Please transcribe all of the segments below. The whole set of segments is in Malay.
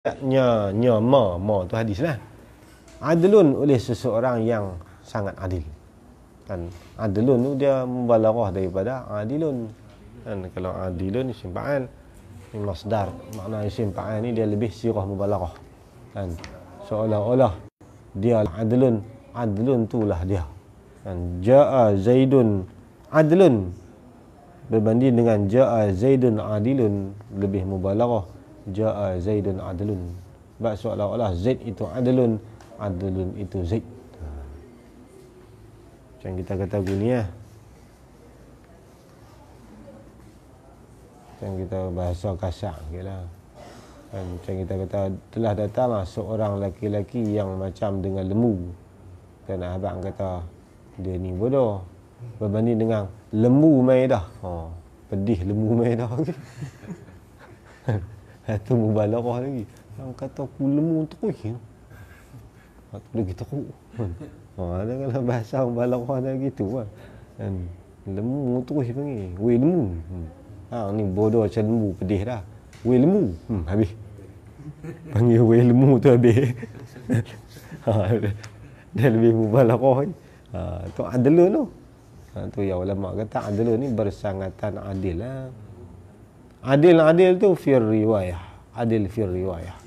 ma tu hadis lah. Adlun oleh seseorang yang sangat adil. Kan adlun tu dia mubalaghah daripada adilun. Kan kalau adilun isim fa'al ni masdar, makna isim fa'al ni dia lebih sirah mubalaghah. Kan seolah-olah dia adlun itulah dia. Kan jaa zaidun adlun berbanding dengan jaa zaidun adilun, lebih mubalaghah jaa zaidun adlun. Sebab seolah-olah zaid itu adlun itu zaid. Macam kita kata gini ya. Macam kita bahasa kasar sikitlah. Kan macam kita kata telah datanglah seorang laki-laki yang macam dengan lembu. Dan abang kata dia ni bodoh berbanding dengan lembu maedah. Pedih lembu maedah lagi. Itu mubalaghah lagi. Orang kata aku lembu terus. Tak boleh teruk. Ada kalau bahasa mubalaghah dah gitu lah. Kan lembu terus panggil. Weh lembu. Ni bodoh macam lembu, pedih dah. Weh lembu. Habis. Panggil weh lembu tu habis. Dia lebih mubalaghah ni. Tu adlun tu. Tu yang ulama kata adlun ni bersangatan adil lah. Adil tu fir riwayah. Adil fir riwayah.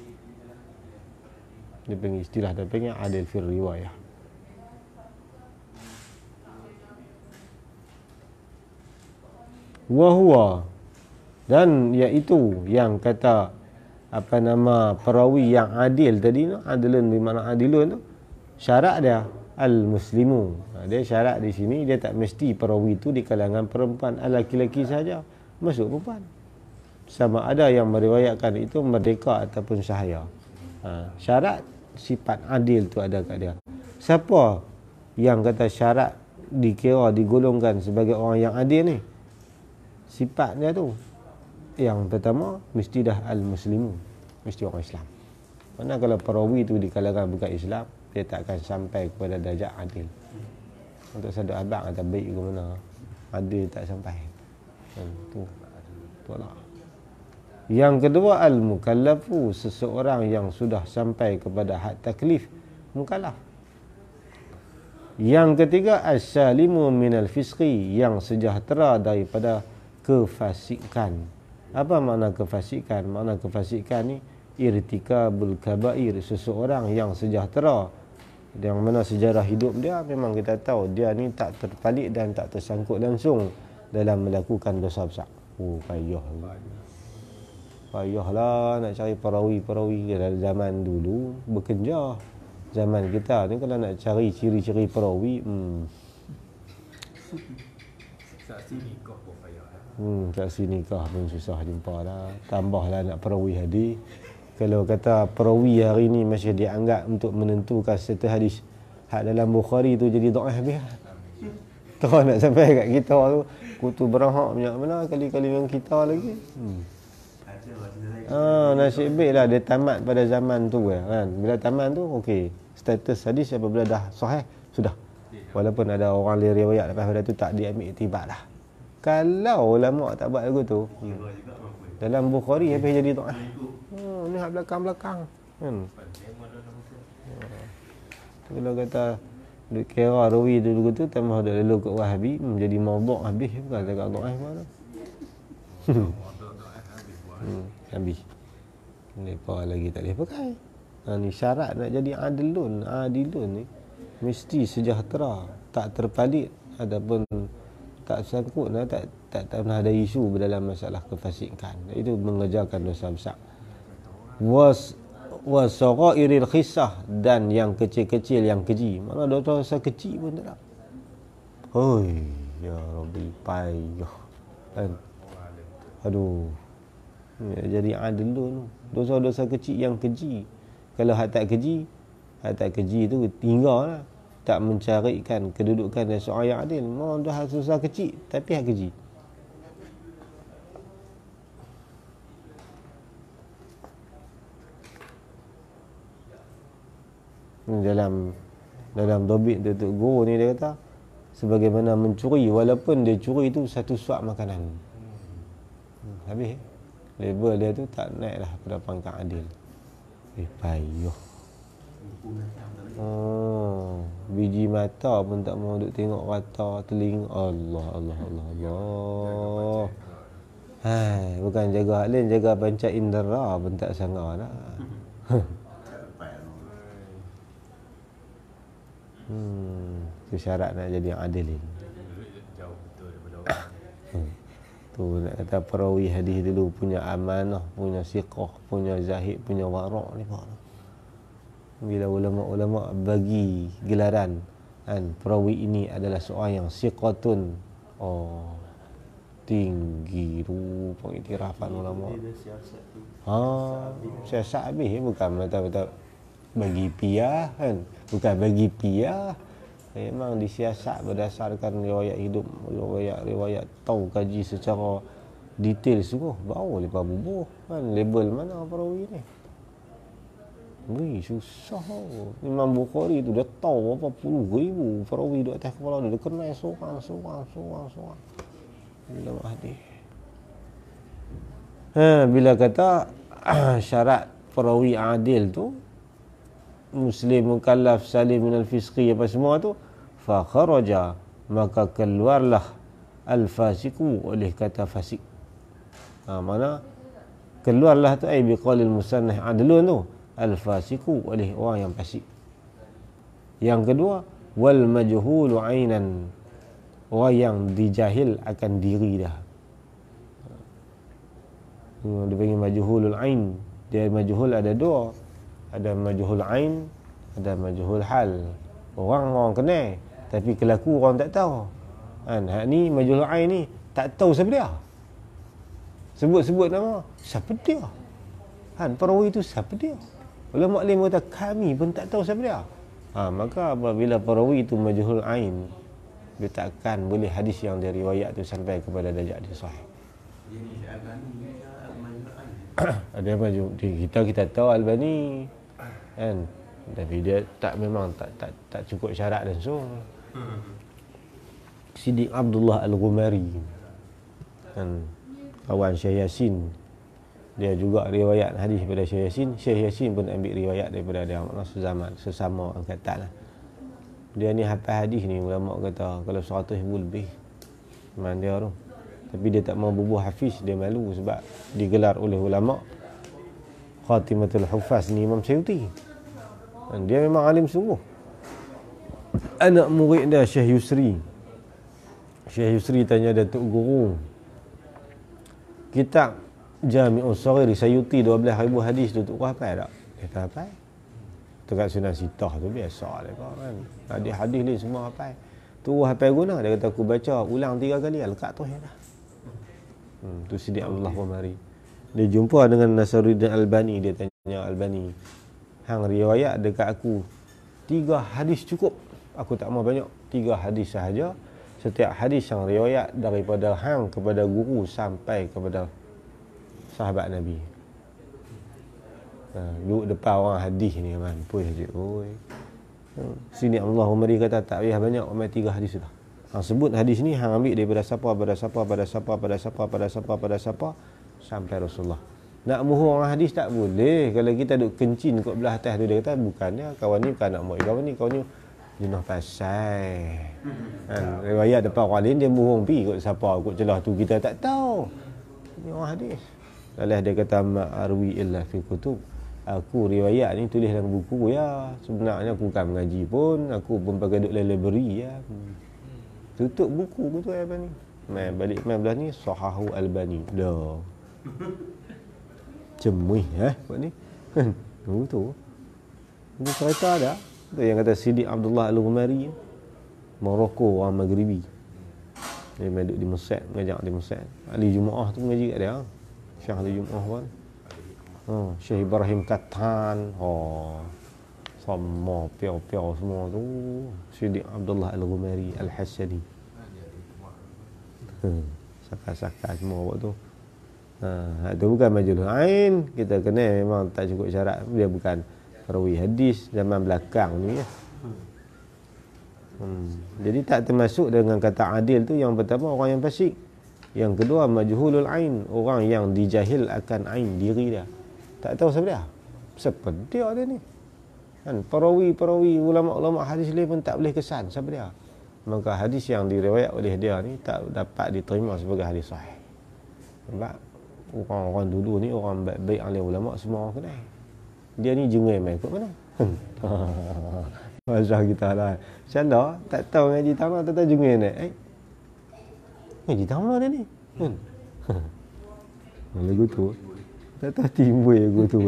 Dia panggil istilah dia panggil adil fir riwayah. Wahwa, dan iaitu yang kata apa nama perawi yang adil tadi tu, adilun bermakna adilun tu, syarat dia al-muslimu. Dia syarat di sini dia tak mesti perawi itu di kalangan perempuan, laki-laki saja, masuk perempuan. Sama ada yang meriwayatkan itu merdeka ataupun sahaya. Syarat sifat adil tu ada kat dia. Siapa yang kata syarat dikira digolongkan sebagai orang yang adil ni? Sifat dia tu yang pertama mesti dah al-muslimu, mesti orang Islam. Mana kalau perawi tu di kalangan bukan Islam, dia tak akan sampai kepada darjat adil. Untuk satu abang kata baik ke mana, adil tak sampai. Tu lah. Yang kedua al-mukallafu, seseorang yang sudah sampai kepada had taklif, mukallaf. Yang ketiga as-salimu minal fisqi, yang sejahtera daripada kefasikan. Apa makna kefasikan? Makna kefasikan ni irtikabul kabair, seseorang yang sejahtera, yang mana sejarah hidup dia memang kita tahu dia ni tak terpalit dan tak tersangkut langsung dalam melakukan dosa besar. Payahlah nak cari perawi-perawi dalam zaman dulu berkenjah. Zaman kita ni kalau nak cari ciri-ciri perawi, saksi nikah pun payah. Saksi nikah pun susah jumpa dah. Tambahlah nak perawi hadis. Kalau kata perawi hari ni masih dianggap untuk menentukan satu hadis hak dalam Bukhari tu jadi dhaif habis. Terus nak sampai kat kita tu kutu berahak banyak mana kali-kali dengan kita lagi. Nasib baiklah dia tamat pada zaman tu kan. Bila tamat tu okey, status hadis apabila dah sahih sudah. Walaupun ada orang lain riwayat lepas pada tu tak diambil iktibar dah. Kalau ulama tak buat lagu tu, dalam Bukhari habis jadi dhaif. Ni hak belakang-belakang kan. Kalau kata duk kira rawi dulu tu tambah dak lalu kat Wahabi menjadi maudhu' habis bukan dekat dhaif mana. Habis. Lepas lagi tak boleh pakai. Ni syarat nak jadi adilun ni mesti sejahtera, tak terpalit ataupun tak sangkut, tak pernah ada isu dalam masalah kefasikan. Itu mengerjakan dosa besar. Wasaghairil khissah, dan yang kecil-kecil yang keji. Mana dosa kecil pun tak ada. Hoi, ya Rabbi, payah. Kan? Aduh. Jadi adilun. Dosa-dosa kecil yang keji. Kalau hak tak keji tu tinggallah. Tak mencarikan kedudukan dari seorang yang adil. Mau dah susah kecil tapi hak keji. Dalam dobit Datuk Guru ni dia kata sebagaimana mencuri, walaupun dia curi tu satu suap makanan. Habis label dia tu tak naiklah pada pangkat adil. Payuh. Biji mata pun tak mau duk tengok rata telinga. Allah, Allah, Allah, Allah. Hai, bukan jaga hak lain, jaga panca indera pun tak sangka dah. Itu syarat nak jadi yang adil ni. Tu nak kata perawi hadis dulu punya amanah, punya siqah, punya zahid, punya warak ni pak. Bila ulama-ulama bagi gelaran kan, perawi ini adalah seorang yang siqatun. Tinggi tu pengiktirafan ulama. Siasat habis, bukan mata-mata bagi piah kan, bukan bagi piah. Memang disiasat berdasarkan riwayat hidup, riwayat tahu kaji secara detail sungguh. Baru lepas bubuh kan, label mana perawi ni. Wih, susah. Imam Bukhari tu dia tahu berapa puluh ribu perawi di atas kepala dia. Dia kenal seorang. Dalam hadis. Bila kata syarat perawi adil tu, Muslim mukallaf salim minal fisqi apa semua tu, fa kharaja, maka keluarlah al-fasiqu oleh kata fasik. Mana keluarlah tu ai biqaulil musannah adlun tu, al-fasiqu oleh orang yang fasik. Yang kedua, wal majhulu ainan, orang yang dijahil akan diri dah. Dia panggil majhulul ain. Dia majhul ada dua. Ada majhul ain, ada majhul hal. Orang kenal, tapi kelaku orang tak tahu. Kan, hak ni majhul ain ni tak tahu siapa dia. Sebut-sebut nama, siapa dia? Kan, perawi itu siapa dia? Ulama lain kata kami pun tak tahu siapa dia. Maka apabila perawi itu majhul ain, dia takkan boleh hadis yang dari riwayat tu sampai kepada darjah dia sahih. Ada apa kita tahu Albani kan, tapi dia memang tak cukup syarat langsung. Siddiq Abdullah Al-Ghumari kan, kawan Syekh Yasin, dia juga riwayat hadis daripada Syekh Yasin. Syekh Yasin pun ambil riwayat daripada dia, sesama angkatan lah. Dia ni hafal hadis ni, ulama kata kalau 100,000 lebih memang dia tu. Tapi dia tak mau bubuh hafiz, dia malu sebab digelar oleh ulama Khatimatul Huffaz ni Imam Suyuti. Dan dia memang alim sungguh. Anak murid dia Syekh Yusri. Syekh Yusri tanya Datuk Guru, kitab Jami'us Saghir Sayuti 12,000 hadis tu hafal tak? Dia tak hafal. Dekat Sunan Sitah tu biasa dia kan. Hadis-hadis ni semua hafal. Tu hafal guna, dia kata aku baca ulang 3 kali lekat tu dah. Tu Siddiq Abdullah Ghumari. Dia jumpa dengan Nasruddin Albani, dia tanya Albani, hang riwayat dekat aku 3 hadis cukup, aku tak mau banyak, 3 hadis sahaja. Setiap hadis yang riwayat daripada hang kepada guru sampai kepada sahabat Nabi. Duduk depan orang hadis ni mampu je. Sini Allah Umari kata tak payah banyak, umai 3 hadis sudah. Hang sebut hadis ni hang ambil daripada siapa sampai Rasulullah. Nak muhur orang hadis tak boleh. Kalau kita duk kencin kat belah atas tu, dia kata bukannya kawan ni bukan nak muhur, kawan ni jenah pasal. Kan, riwayat depan orang lain dia muhur pi kot siapa kot celah tu kita tak tahu. Ni orang hadis. Lalah dia kata ma'arwi illa fi kutub. Aku riwayat ni tulis dalam buku ya. Sebenarnya aku bukan mengaji pun, aku pun pakai duk library ya. Tutup buku tu apa ni? Balik belah ni Sahahu Albani. Dah. Cemuih buat ni. Tu. Ini cerita ada. Tu yang kata Siddiq Abdullah Al-Ghumari, Morocco, orang Maghribi. Dia duduk di Mesir, mengajak di Mesir. Ahli Jumaah tu mengaji kat dia. Syekh ahli Jumaah pun. Syekh Ibrahim Katan. Sama piau-piau semua tu. Siddiq Abdullah Al-Ghumari Al-Hasani. Saka-saka semua buat tu. Itu bukan majhul ain. Kita kena memang tak cukup syarat. Dia bukan perawi hadis zaman belakang ni ya. Jadi tak termasuk dengan kata adil tu. Yang pertama orang yang fasik. Yang kedua majhulul ain, orang yang dijahil akan ain diri dia. Tak tahu siapa dia. Seperti dia ni. Kan perawi-perawi ulama-ulama hadis lain pun tak boleh kesan siapa dia. Maka hadis yang diriwayat oleh dia ni tak dapat diterima sebagai hadis sahih. Sebab orang-orang dulu ni orang baik-baik alim ulama semua orang kenal. Dia ni jengai mai kat mana? Masa kita lah. Insya-Allah tak tahu ngaji tamat tak tahu jengai ni. Ngaji tamat dia ni. Lagu tu. Tak tahu timbul lagu tu.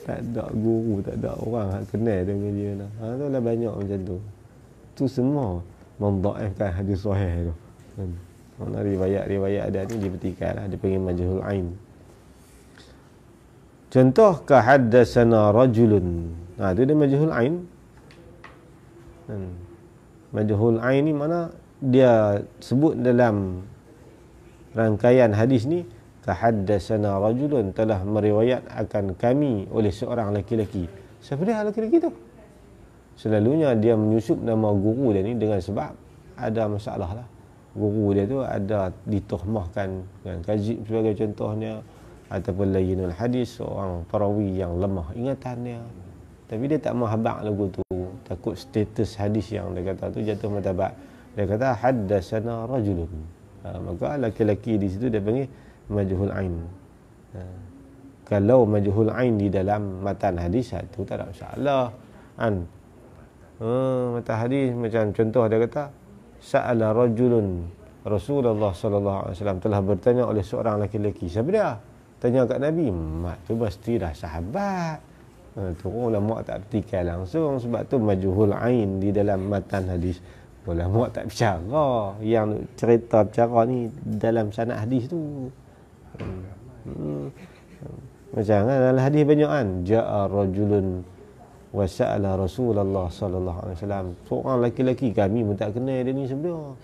Tak ada guru, tak ada orang kenal dengan dia lah. Tu lah banyak macam tu. Tu semua mendhaifkan hadis sahih tu. Mana riwayat-riwayat ada ni dipertikaikan lah, dipanggil majhul ain. Contoh kahaddatsana rajulun. Tu dia majhul ain. Majhul ain ni mana dia sebut dalam rangkaian hadis ni kahaddatsana rajulun, telah meriwayat akan kami oleh seorang laki-laki. Siapa dia laki-laki tu? Selalunya dia menyusup nama guru dia ni dengan sebab ada masalah lah. Guru dia tu ada dituhmahkan dengan kadzib sebagai contohnya, ataupun layyinul hadis, seorang perawi yang lemah ingatannya. Tapi dia tak mau habaq lagu tu, takut status hadis yang dia kata tu jatuh martabat. Dia kata haddatsana rajulun. Maka laki-laki di situ dia panggil majhul ain. Kalau majhul ain di dalam matan hadis itu tak ada masalah. Matan hadis macam contoh dia kata sa'ala rajulun Rasulullah sallallahu alaihi wasallam, telah bertanya oleh seorang laki-laki. Siapa dia? Tanya kat Nabi. Mak tu mestilah sahabat. Tu ulama tak petikai langsung, sebab tu majhul ain di dalam matan hadis. Ulama tak bicara, yang cerita bicara ni dalam sanad hadis tu. Macam dalam hadis banyak kan, ja'a rajulun wa sa'ala Rasulullah sallallahu alaihi wasallam. Seorang laki-laki, kami pun tak kenal dia ni sebenarnya.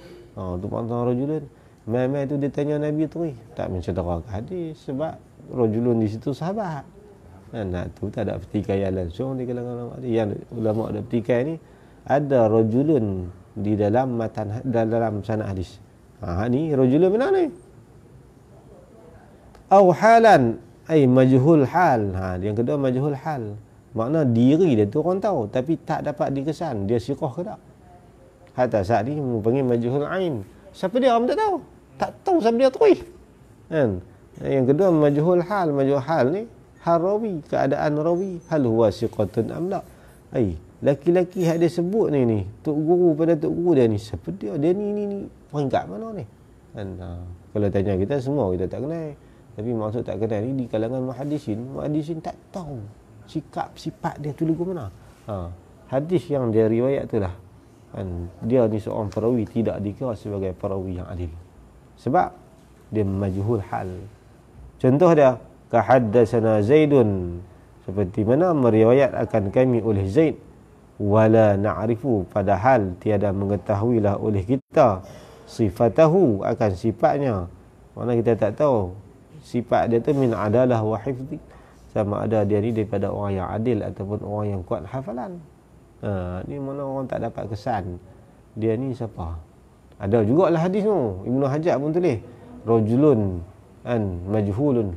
Tu pantang rajulun. Mai-mai tu dia tanya Nabi tu, tak menceritakan hadis sebab rajulun di situ sahabat. Tu tak ada pertikaian langsung di kalangan ulama. Yang ulama ada pertikai ni, ada rajulun di dalam matan dalam sanad hadis. Ni rajulun mana ni? Au halan, ai majhul hal. Yang kedua majhul hal. Makna diri dia tu orang tahu tapi tak dapat dikesan dia siqah ke tak. Hatta saat ni panggil majhul ain. Siapa dia orang tak tahu. Tak tahu siapa dia tu. Yang kedua majhul hal. Majhul hal ni hal rawi, keadaan rawi, hal huwa siqatun am la. Laki-laki yang dia sebut ni tok guru pada tok guru dia ni, siapa dia? Dia ni peringkat mana ni? Kalau tanya kita semua kita tak kenal. Tapi maksud tak kenal ni di kalangan muhaddisin tak tahu sikap sifat dia tu lagu mana. Hadis yang dia riwayat tu lah. Dia ni seorang perawi tidak dikira sebagai perawi yang adil. Sebab dia majhul hal. Contoh dia kahaddatsana Zaidun, seperti mana meriwayat akan kami oleh Zaid, wala na'rifu, padahal tiada mengetahuilah oleh kita sifatahu, akan sifatnya. Mana kita tak tahu sifat dia tu min adalah wa hifzi, sama ada dia ni daripada orang yang adil ataupun orang yang kuat hafalan. Ni mana orang tak dapat kesan dia ni siapa. Ada jugalah hadis tu, Ibnu Hajar pun tulis rajulun majhulun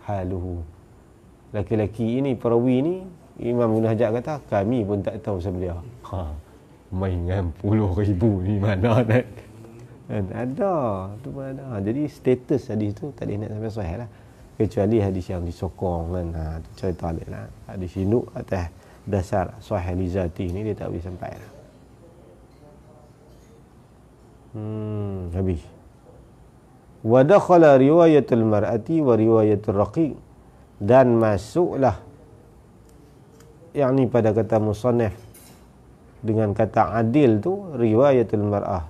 haluhu. Laki-laki ini perawi ni, Imam Ibnu Hajar kata kami pun tak tahu siapa dia. Mainan 10,000 ni mana nak. Ada tu pun ada. Jadi status hadis tu tak boleh nak sampai sahih lah, kecuali hadis yang disokong kan. Tu cerita dia lah. Hadis induk atas dasar sahih li zati ni dia tak boleh sampai lah. Habis. Wa dakhala riwayatul mar'ati wa riwayatul raqiq, dan masuklah yakni pada kata musannaf dengan kata adil tu riwayatul mar'ah,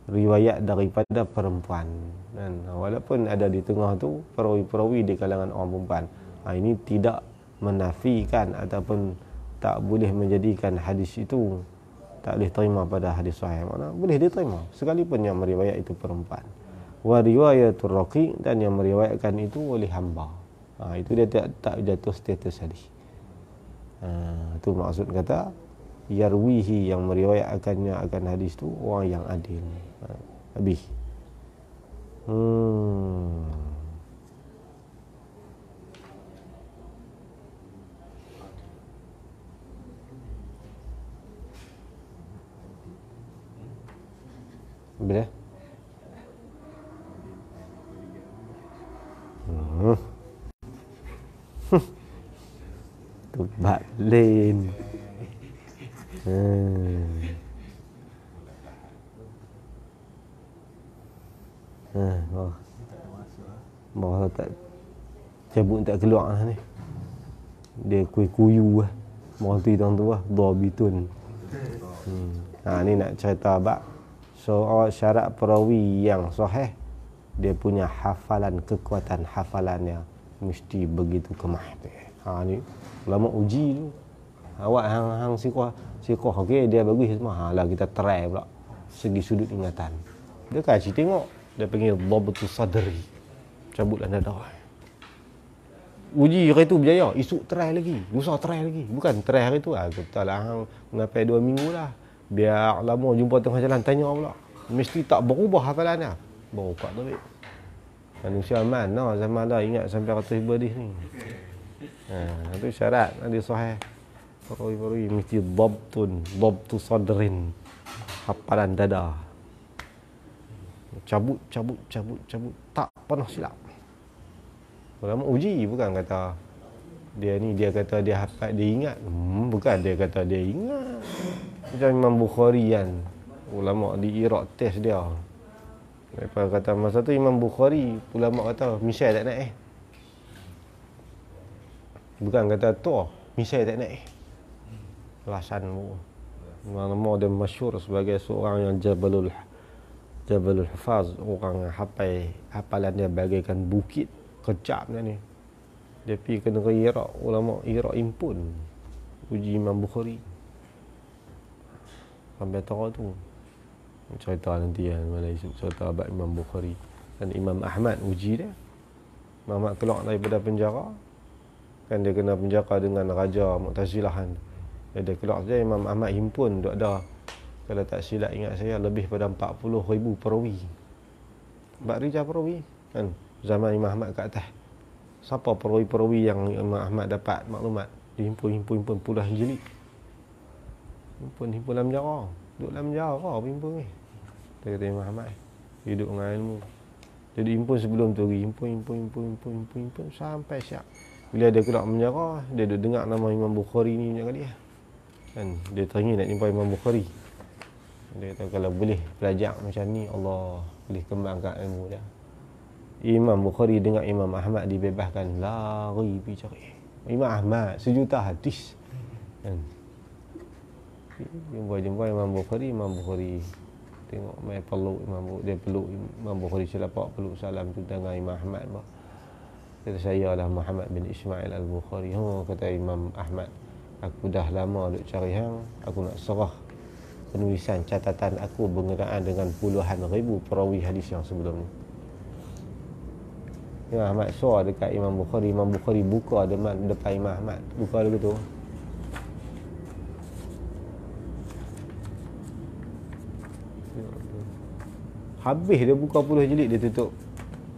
riwayat daripada perempuan. Dan walaupun ada di tengah tu perawi-perawi di kalangan orang perempuan, ini tidak menafikan ataupun tak boleh menjadikan hadis itu tak boleh terima pada hadis sahih. Mana boleh diterima sekalipun yang meriwayat itu perempuan. Wa riwayatul raqiq, dan yang meriwayatkan itu oleh hamba. Itu dia tak jatuh status hadis. Itu maksud kata yarwihi, yang meriwayatkannya akan hadis tu orang yang adil. Habis. Betul? Tubat lain. Oh. Bawa tak cabut tak keluar lah ni. Dia kuyu lah. Monti tuan tu lah. Dhabitun. Ni nak cerita bab syarat perawi yang sahih. Dia punya hafalan, kekuatan hafalannya mesti begitu kemah. Ni ulama uji tu. Awak hang sikoh okey dia bagus semua. Lah kita try pula segi sudut ingatan. Dia kasih tengok, dia panggil dhabtu sadri. Cabutlah dada. Uji hari tu berjaya, esok try lagi, lusa try lagi. Bukan try hari tu katalah hang mengapai 2 minggu lah. Biar lama jumpa tengah jalan tanya pula. Mesti tak berubah hafalannya. Baru kat tu. Manusia mana zaman dah ingat sampai ratus ribu hadis ni. Itu syarat hadis sahih. Perawi mesti dhabtu sadrin. Hafalan dada. Cabut tak pernah silap. Ulama uji, bukan kata dia kata dia hafal, dia ingat. Bukan dia kata dia ingat. Macam Imam Bukhari kan. Ulama di Iraq test dia. Mereka kata masa tu Imam Bukhari, ulama kata misal tak naik. Bukan kata tu, misal tak naik. Alasan nama dia masyhur sebagai seorang yang Jabalul Hafaz, orang yang hafalan dia bagaikan bukit kejap ni. Dia pergi ke negeri Iraq, ulama Iraq impun uji Imam Bukhari. Sampai tahu tu. Cerita nanti kan, mana cerita abad Imam Bukhari. Dan Imam Ahmad uji dia. Imam Ahmad keluar daripada penjara. Kan dia kena penjara dengan Raja Mu'tazilah kan. Dia keluar saja, Imam Ahmad himpun duk ada. Kalau tak silap ingat saya lebih pada 40,000 perawi. 4,000 perawi kan. Zaman Imam Ahmad kat atas. Siapa perawi-perawi yang Imam Ahmad dapat maklumat? Dihimpun puluhan jilid. Himpun dalam penjara. Duduk dalam penjara himpun ni. Dia kata Imam Ahmad hidup dengan ilmu. Dia dihimpun sebelum tu lagi. Himpun sampai siap. Bila dia keluar penjara, dia duduk dengar nama Imam Bukhari ni banyak kali. Kan dia teringin nak jumpa Imam Bukhari. Dia kata kalau boleh belajar macam ni, Allah boleh kembangkan ilmu dia. Imam Bukhari dengar Imam Ahmad dibebaskan, lari pergi cari Imam Ahmad, sejuta hadis kan. Jumpa Imam Bukhari tengok mai peluk Imam Bukhari selepak peluk salam tu dengan Imam Ahmad bah. Kata saya lah Muhammad bin Ismail Al-Bukhari. Kata Imam Ahmad, aku dah lama duk cari hang, aku nak serah penulisan catatan aku berkenaan dengan puluhan ribu perawi hadis yang sebelum ni. Imam Ahmad suar dekat Imam Bukhari buka depan Imam Ahmad, buka dulu tu. Habis dia buka 10 jilid, dia tutup.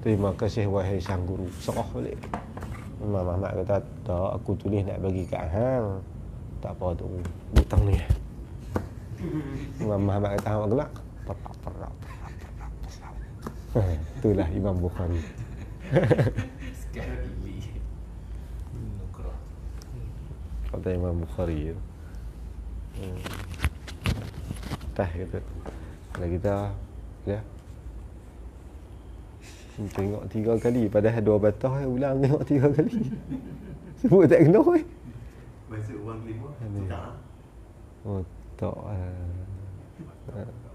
Terima kasih wahai sang guru. Serah balik. Imam Ahmad kata, tak, aku tulis nak bagi kat hang. Tak apa tu, butang ni. Imam Ahmad kata, hang gelak. Itulah Imam Bukhari. Kata Imam Bukhari. Tah kata. Kalau kita tengok 3 kali, padahal 2 batah ulang tengok 3 kali. Sebut tak kena Masa uang 5 tak. Tak.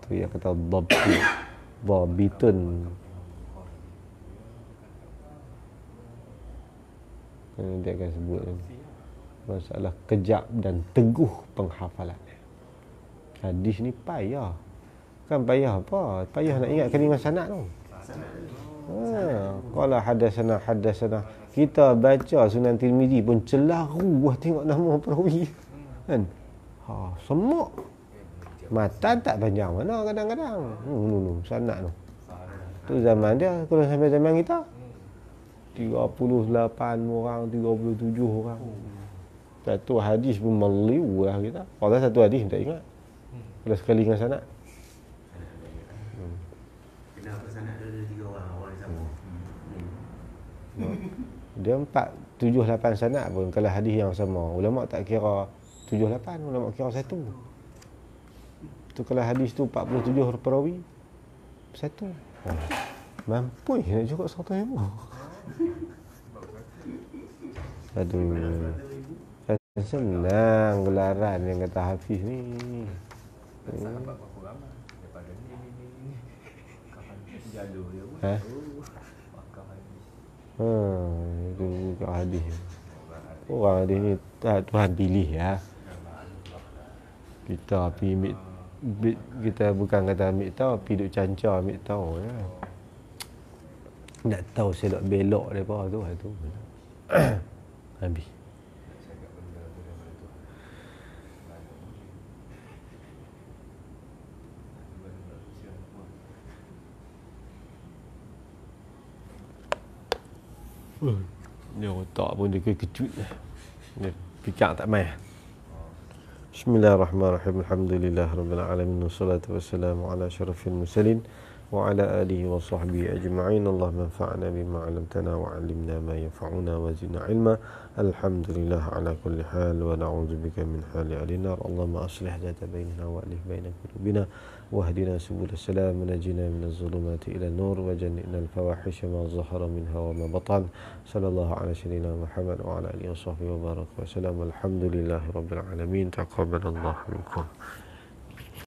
Tu yang kata dhabitun. Dia akan sebut masalah kejap dan teguh penghafalan. Hadis ni payah. Kan payah apa? Payah nak ingat kalimah sanad tu. Qala hadatsana. Kita baca Sunan Tirmizi pun celaru tengok nama perawi. Kan? Semua matan tak panjang mana kadang-kadang. Sanad tu. Tu zaman dia, kalau sampai zaman kita 38 orang, 37 orang. Satu hadis pun meliu lah kita. Kalau satu hadis tak ingat. Kalau sekali dengan sanad. Dia 4, 7, 8 sanad pun kalau hadis yang sama. Ulama tak kira 7, 8, ulama kira 1. Tu kalau hadis tu 47 perawi, 1. Mampu nak cukup 100,000. Aduh. Senang gelaran yang kata Hafiz ni. Ha? Itu kat hadis. Orang hadis ni Tuhan pilih ya. Kita pergi kita bukan kata ambil tahu, pergi duk cancar ambil tahu ya. Nak tahu selok belok depa tu. Habis. Dia otak pun dia kejut. Dia fikir tak main. Bismillahirrahmanirrahim. Alhamdulillahirabbil alamin wassalatu wassalamu ala asyrafil mursalin wa ala alihi wa sahbihi ajma'in. Allahumma anfa'na bima 'allamtana wa 'allimna ma yanfa'una wa zidna 'ilma. Alhamdulillah ala kulli hal wa na'udzubika min hali ahli nar. Allahumma aslih dhata bainana wa alif baina qulubina wahdina subul salam wa najina minaz zulumati ila nur wa jannibna al-fawahisha ma zahara minha wa ma batan. Sallallahu ala sayyidina Muhammad wa ala alihi wa sahbihi wa baraka wa salam. Alhamdulillahirabbil alamin. Taqabbalallahu minkum.